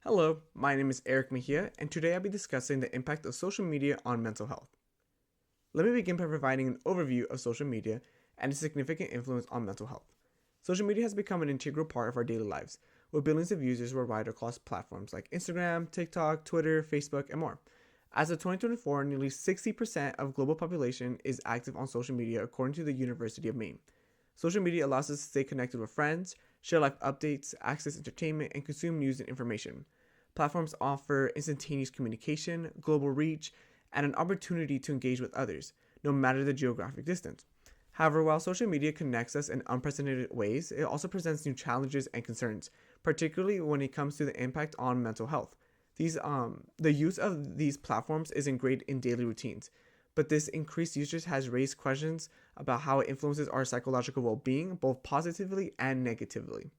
Hello, my name is Eric Mejia, and today I'll be discussing the impact of social media on mental health. Let me begin by providing an overview of social media and its significant influence on mental health. Social media has become an integral part of our daily lives, with billions of users worldwide across platforms like Instagram, TikTok, Twitter, Facebook, and more. As of 2024, nearly 60% of global population is active on social media according to the University of Maine. Social media allows us to stay connected with friends, share life updates, access entertainment, and consume news and information. Platforms offer instantaneous communication, global reach, and an opportunity to engage with others, no matter the geographic distance. However, while social media connects us in unprecedented ways, it also presents new challenges and concerns, particularly when it comes to the impact on mental health. The use of these platforms is ingrained in daily routines, but this increased usage has raised questions about how it influences our psychological well-being, both positively and negatively.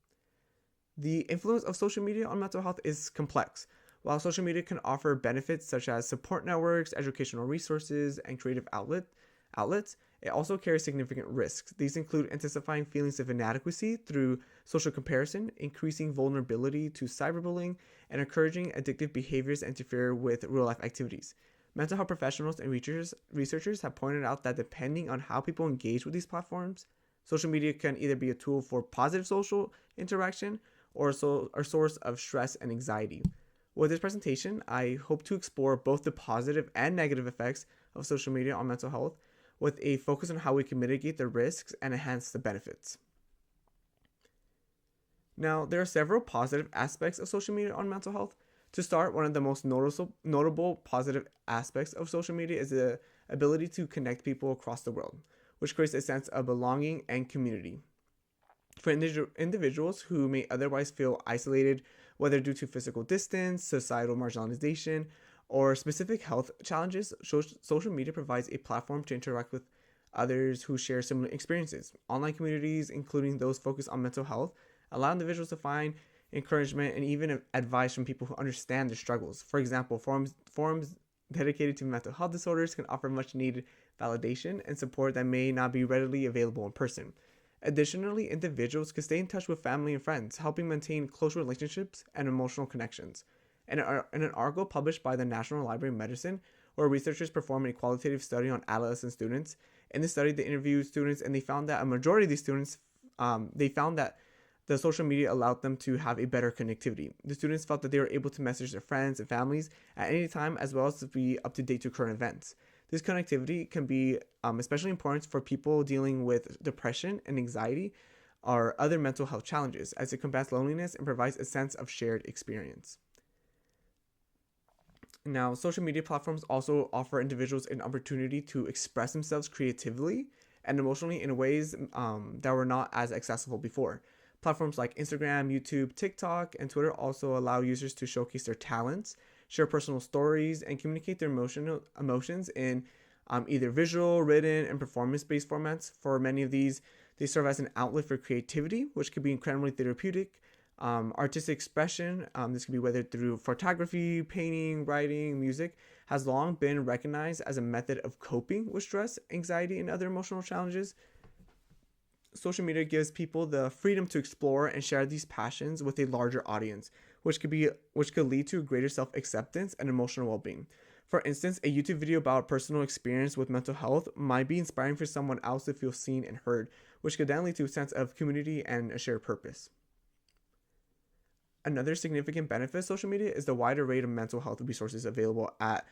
The influence of social media on mental health is complex. While social media can offer benefits such as support networks, educational resources, and creative outlets, it also carries significant risks. These include intensifying feelings of inadequacy through social comparison, increasing vulnerability to cyberbullying, and encouraging addictive behaviors that interfere with real life activities. Mental health professionals and researchers have pointed out that depending on how people engage with these platforms, social media can either be a tool for positive social interaction or a source of stress and anxiety. With this presentation, I hope to explore both the positive and negative effects of social media on mental health, with a focus on how we can mitigate the risks and enhance the benefits. Now, there are several positive aspects of social media on mental health. To start, one of the most notable positive aspects of social media is the ability to connect people across the world, which creates a sense of belonging and community. For individuals who may otherwise feel isolated, whether due to physical distance, societal marginalization, or specific health challenges, social media provides a platform to interact with others who share similar experiences. Online communities, including those focused on mental health, allow individuals to find encouragement and even advice from people who understand their struggles. For example, forums dedicated to mental health disorders can offer much needed validation and support that may not be readily available in person. Additionally, individuals can stay in touch with family and friends, helping maintain close relationships and emotional connections. In an article published by the National Library of Medicine, where researchers performed a qualitative study on adolescent students, in the study they interviewed students and they found that a majority of these students, they found that the social media allowed them to have a better connectivity. The students felt that they were able to message their friends and families at any time, as well as to be up to date to current events. This connectivity can be especially important for people dealing with depression and anxiety or other mental health challenges, as it combats loneliness and provides a sense of shared experience. Now, social media platforms also offer individuals an opportunity to express themselves creatively and emotionally in ways that were not as accessible before. Platforms like Instagram, YouTube, TikTok, and Twitter also allow users to showcase their talents, share personal stories, and communicate their emotions in either visual, written, and performance-based formats. For many of these, they serve as an outlet for creativity, which can be incredibly therapeutic. Artistic expression, this could be whether through photography, painting, writing, music, has long been recognized as a method of coping with stress, anxiety, and other emotional challenges. Social media gives people the freedom to explore and share these passions with a larger audience, which could lead to greater self-acceptance and emotional well-being. For instance, a YouTube video about a personal experience with mental health might be inspiring for someone else to feel seen and heard, which could then lead to a sense of community and a shared purpose. Another significant benefit of social media is the wide array of mental health resources available at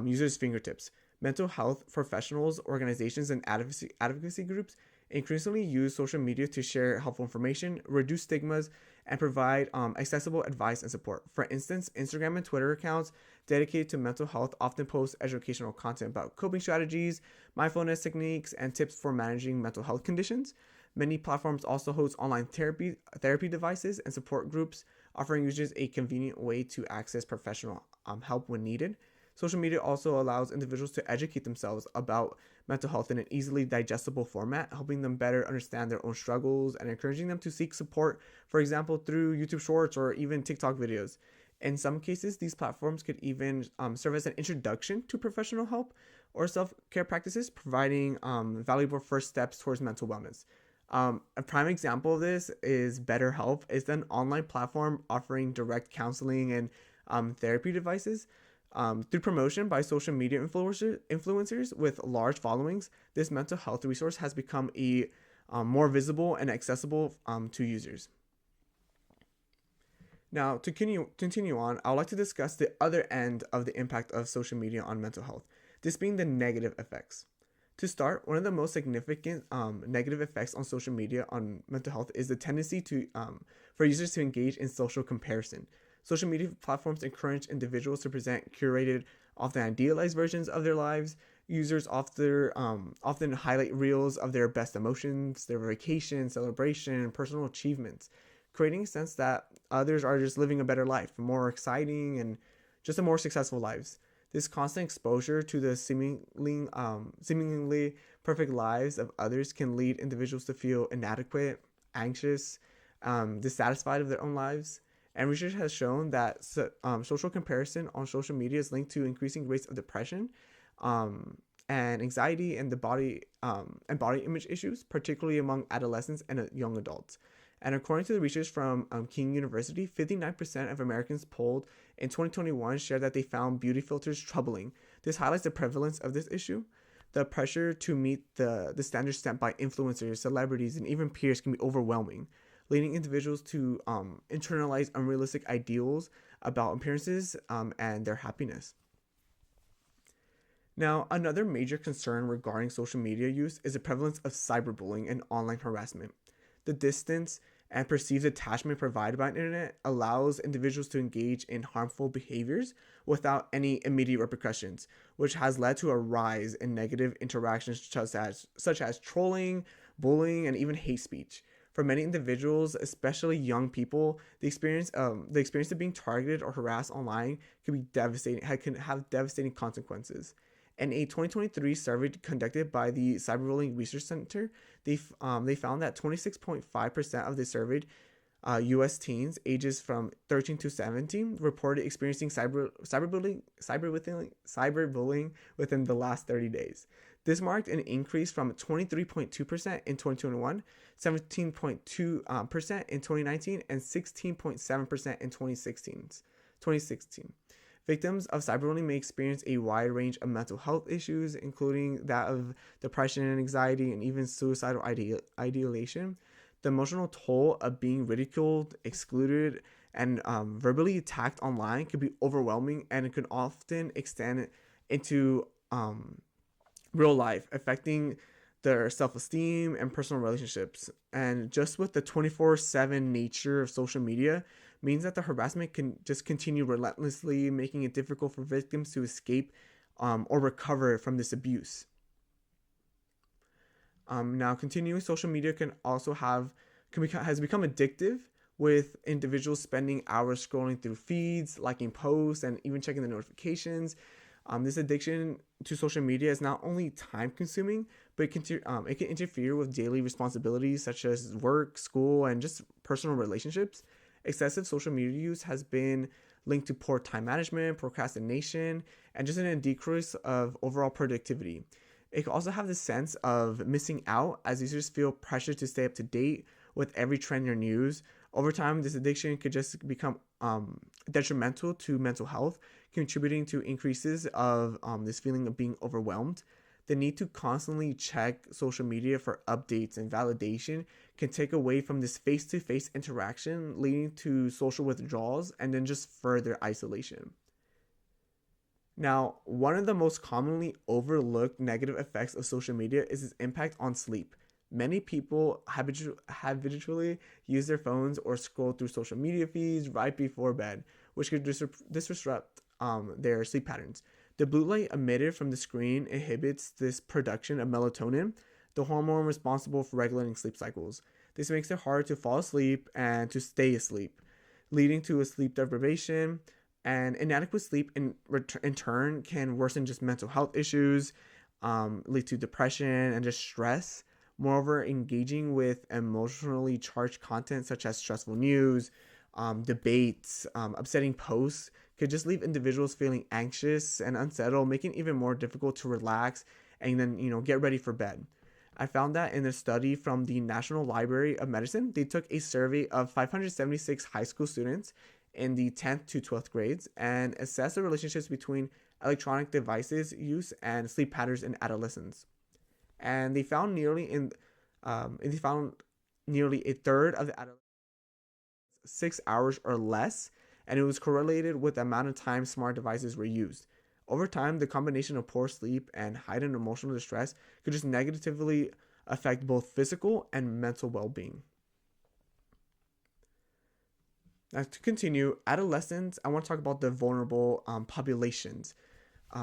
users' fingertips. Mental health professionals, organizations, and advocacy groups increasingly use social media to share helpful information, reduce stigmas, and provide accessible advice and support. For instance, Instagram and Twitter accounts dedicated to mental health often post educational content about coping strategies, mindfulness techniques, and tips for managing mental health conditions. Many platforms also host online therapy devices and support groups, offering users a convenient way to access professional help when needed. Social media also allows individuals to educate themselves about mental health in an easily digestible format, helping them better understand their own struggles and encouraging them to seek support, for example, through YouTube Shorts or even TikTok videos. In some cases, these platforms could even serve as an introduction to professional help or self care practices, providing valuable first steps towards mental wellness. A prime example of this is BetterHelp. It's an online platform offering direct counseling and therapy devices. Through promotion by social media influencers with large followings, this mental health resource has become more visible and accessible to users. Now, to continue on, I would like to discuss the other end of the impact of social media on mental health, this being the negative effects. To start, one of the most significant negative effects on social media on mental health is the tendency for users to engage in social comparison. Social media platforms encourage individuals to present curated, often idealized versions of their lives. Users often highlight reels of their best emotions, their vacation, celebration, and personal achievements, creating a sense that others are just living a better life, more exciting, and just a more successful lives. This constant exposure to the seemingly perfect lives of others can lead individuals to feel inadequate, anxious, dissatisfied with their own lives. And research has shown that social comparison on social media is linked to increasing rates of depression, and anxiety, and body image issues, particularly among adolescents and young adults. And according to the research from King University, 59% of Americans polled in 2021 shared that they found beauty filters troubling. This highlights the prevalence of this issue. The pressure to meet the standards set by influencers, celebrities, and even peers can be overwhelming, leading individuals to internalize unrealistic ideals about appearances and their happiness. Now, another major concern regarding social media use is the prevalence of cyberbullying and online harassment. The distance and perceived attachment provided by the internet allows individuals to engage in harmful behaviors without any immediate repercussions, which has led to a rise in negative interactions such as trolling, bullying, and even hate speech. For many individuals, especially young people, the experience of being targeted or harassed online can be devastating. Can have devastating consequences. In a 2023 survey conducted by the Cyberbullying Research Center, they found that 26.5% of the surveyed U.S. teens ages from 13 to 17 reported experiencing cyberbullying within the last 30 days. This marked an increase from 23.2% in 2021, 17.2% in 2019, and 16.7% in 2016. Victims of cyberbullying may experience a wide range of mental health issues, including that of depression and anxiety, and even suicidal ideation. The emotional toll of being ridiculed, excluded, and verbally attacked online can be overwhelming, and it can often extend into real life, affecting their self-esteem and personal relationships. And just with the 24/7 nature of social media means that the harassment can just continue relentlessly, making it difficult for victims to escape or recover from this abuse. Now, continuing, social media has become addictive, with individuals spending hours scrolling through feeds, liking posts, and even checking the notifications. This addiction to social media is not only time consuming, but it can interfere with daily responsibilities such as work, school, and just personal relationships. Excessive social media use has been linked to poor time management, procrastination, and just a decrease of overall productivity. It can also have the sense of missing out, as users feel pressure to stay up to date with every trend or news. Over time, this addiction could just become detrimental to mental health, contributing to increases of this feeling of being overwhelmed. The need to constantly check social media for updates and validation can take away from this face-to-face interaction, leading to social withdrawals and then just further isolation. Now, one of the most commonly overlooked negative effects of social media is its impact on sleep. Many people habitually use their phones or scroll through social media feeds right before bed, which could disrupt their sleep patterns. The blue light emitted from the screen inhibits this production of melatonin, the hormone responsible for regulating sleep cycles. This makes it hard to fall asleep and to stay asleep, leading to a sleep deprivation. And inadequate sleep in turn can worsen just mental health issues, lead to depression and just stress. Moreover, engaging with emotionally charged content such as stressful news, debates, upsetting posts could just leave individuals feeling anxious and unsettled, making it even more difficult to relax and then get ready for bed. I found that in a study from the National Library of Medicine, they took a survey of 576 high school students in the 10th to 12th grades and assessed the relationships between electronic devices use and sleep patterns in adolescents. And they found nearly a third of the adolescents 6 hours or less, and it was correlated with the amount of time smart devices were used. Over time, the combination of poor sleep and heightened emotional distress could just negatively affect both physical and mental well-being. Now, to continue, adolescents, I want to talk about the vulnerable populations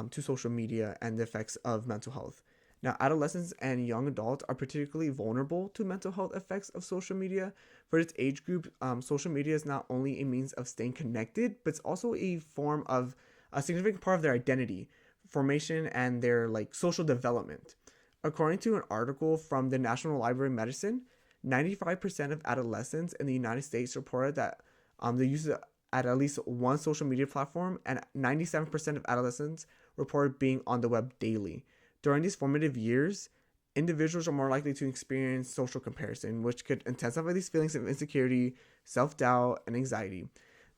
to social media and the effects of mental health. Now, adolescents and young adults are particularly vulnerable to mental health effects of social media. For its age group, social media is not only a means of staying connected, but it's also a form of a significant part of their identity, formation, and their social development. According to an article from the National Library of Medicine, 95% of adolescents in the United States reported that they use at least one social media platform, and 97% of adolescents reported being on the web daily. During these formative years, individuals are more likely to experience social comparison, which could intensify these feelings of insecurity, self-doubt, and anxiety.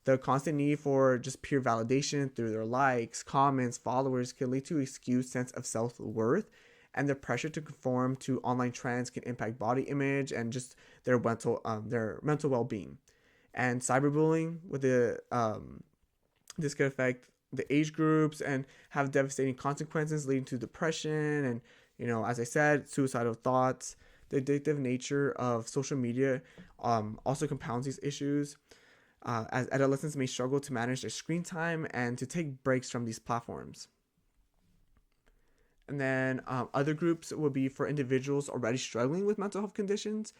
The constant need for just peer validation through their likes, comments, followers can lead to a skewed sense of self-worth, and the pressure to conform to online trends can impact body image and just their mental well-being. And cyberbullying this could affect the age groups and have devastating consequences, leading to depression and, as I said, suicidal thoughts. The addictive nature of social media also compounds these issues, as adolescents may struggle to manage their screen time and to take breaks from these platforms. And then other groups would be for individuals already struggling with mental health conditions,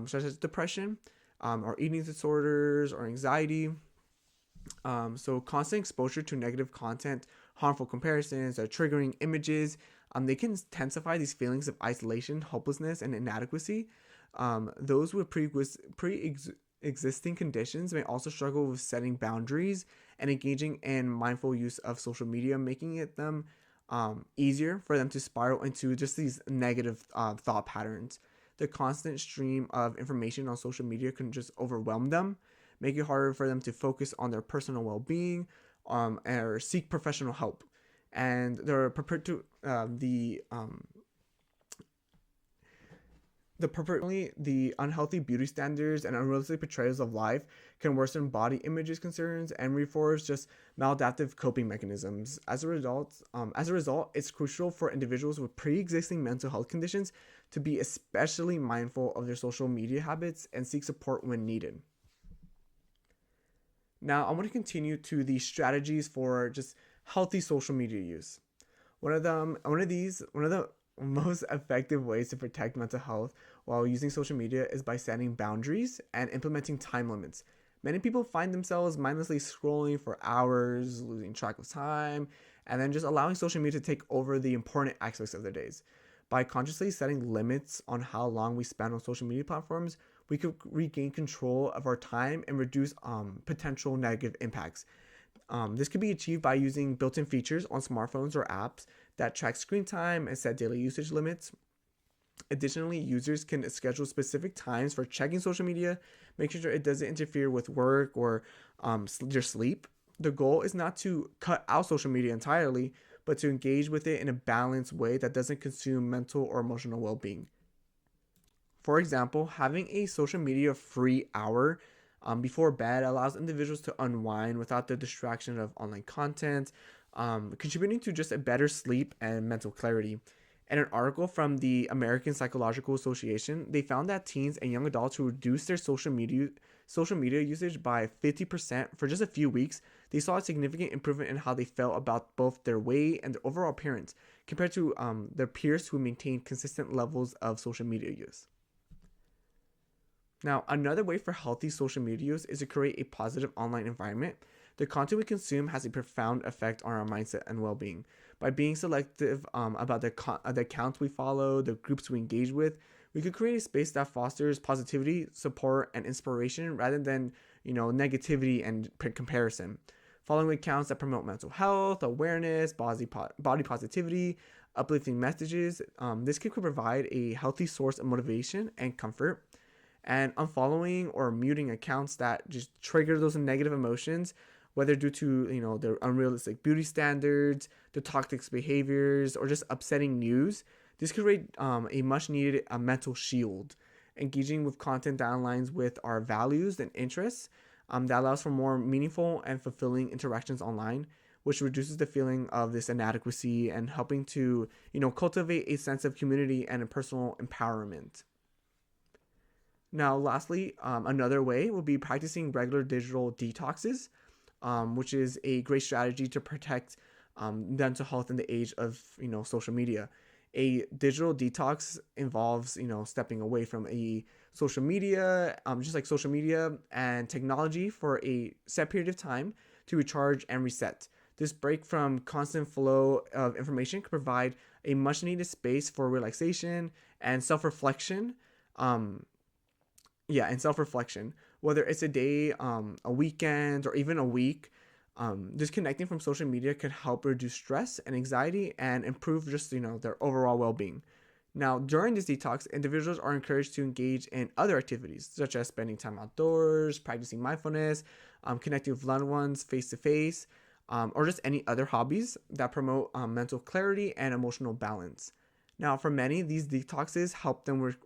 such as depression, or eating disorders, or anxiety. So constant exposure to negative content, harmful comparisons, or triggering images, they can intensify these feelings of isolation, hopelessness, and inadequacy. Those with pre-existing conditions may also struggle with setting boundaries and engaging in mindful use of social media, making it easier for them to spiral into just these negative thought patterns. The constant stream of information on social media can just overwhelm them, make it harder for them to focus on their personal well-being or seek professional help. And they're prepared to the unhealthy beauty standards and unrealistic portrayals of life can worsen body images concerns and reinforce just maladaptive coping mechanisms. As a result, it's crucial for individuals with pre-existing mental health conditions to be especially mindful of their social media habits and seek support when needed. Now, I want to continue to the strategies for just healthy social media use. One of the most effective ways to protect mental health while using social media is by setting boundaries and implementing time limits. Many people find themselves mindlessly scrolling for hours, losing track of time, and then just allowing social media to take over the important aspects of their days. By consciously setting limits on how long we spend on social media platforms, we could regain control of our time and reduce potential negative impacts. This could be achieved by using built-in features on smartphones or apps that track screen time and set daily usage limits. Additionally, users can schedule specific times for checking social media, making sure it doesn't interfere with work or your sleep. The goal is not to cut out social media entirely, but to engage with it in a balanced way that doesn't consume mental or emotional well-being. For example, having a social media free hour before bed allows individuals to unwind without the distraction of online content, contributing to just a better sleep and mental clarity. In an article from the American Psychological Association, they found that teens and young adults who reduced their social media usage by 50% for just a few weeks, they saw a significant improvement in how they felt about both their weight and their overall appearance compared to their peers who maintained consistent levels of social media use. Now, another way for healthy social media use is to create a positive online environment. The content we consume has a profound effect on our mindset and well-being. By being selective about the accounts we follow, the groups we engage with, we could create a space that fosters positivity, support, and inspiration rather than, negativity and comparison. Following accounts that promote mental health, awareness, body positivity, uplifting messages. This could provide a healthy source of motivation and comfort. And unfollowing or muting accounts that just trigger those negative emotions, whether due to their unrealistic beauty standards, their toxic behaviors, or just upsetting news. This could create a much needed mental shield. Engaging with content that aligns with our values and interests, that allows for more meaningful and fulfilling interactions online, which reduces the feeling of this inadequacy and helping to cultivate a sense of community and a personal empowerment. Now, lastly, another way will be practicing regular digital detoxes, which is a great strategy to protect mental health in the age of social media. A digital detox involves stepping away from a social media, just like social media and technology for a set period of time to recharge and reset. This break from constant flow of information can provide a much needed space for relaxation and self-reflection. And self-reflection, whether it's a day, a weekend, or even a week. Disconnecting from social media can help reduce stress and anxiety and improve just their overall well-being. Now, during this detox, individuals are encouraged to engage in other activities such as spending time outdoors, practicing mindfulness, connecting with loved ones face to face, or just any other hobbies that promote mental clarity and emotional balance. Now, for many, these detoxes help them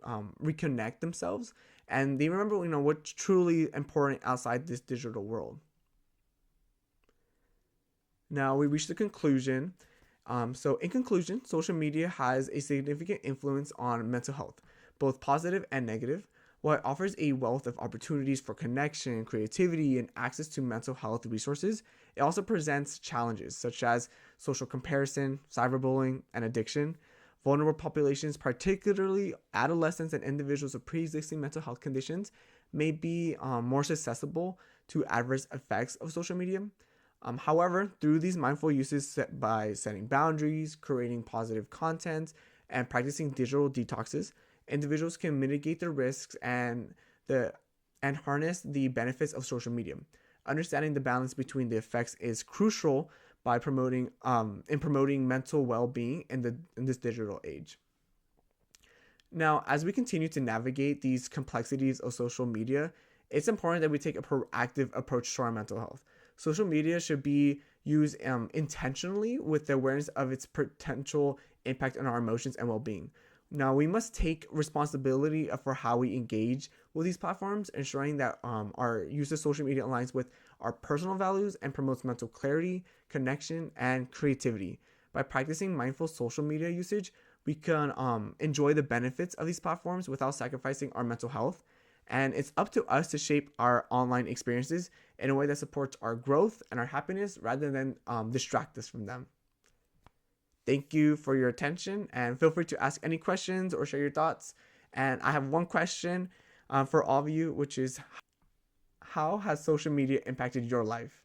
reconnect themselves, and they remember what's truly important outside this digital world. Now we reach the conclusion. So in conclusion, social media has a significant influence on mental health, both positive and negative. While it offers a wealth of opportunities for connection, creativity, and access to mental health resources, it also presents challenges such as social comparison, cyberbullying, and addiction. Vulnerable populations, particularly adolescents and individuals with pre-existing mental health conditions, may be more susceptible to adverse effects of social media. However, through these mindful uses set by setting boundaries, creating positive content, and practicing digital detoxes, individuals can mitigate the risks and harness the benefits of social media. Understanding the balance between the effects is crucial by promoting mental well-being in this digital age. Now, as we continue to navigate these complexities of social media, it's important that we take a proactive approach to our mental health. Social media should be used intentionally with the awareness of its potential impact on our emotions and well-being. Now, we must take responsibility for how we engage with these platforms, ensuring that our use of social media aligns with our personal values and promotes mental clarity, connection, and creativity. By practicing mindful social media usage, we can enjoy the benefits of these platforms without sacrificing our mental health. And it's up to us to shape our online experiences in a way that supports our growth and our happiness rather than distract us from them. Thank you for your attention, and feel free to ask any questions or share your thoughts. And I have one question for all of you, which is, how has social media impacted your life?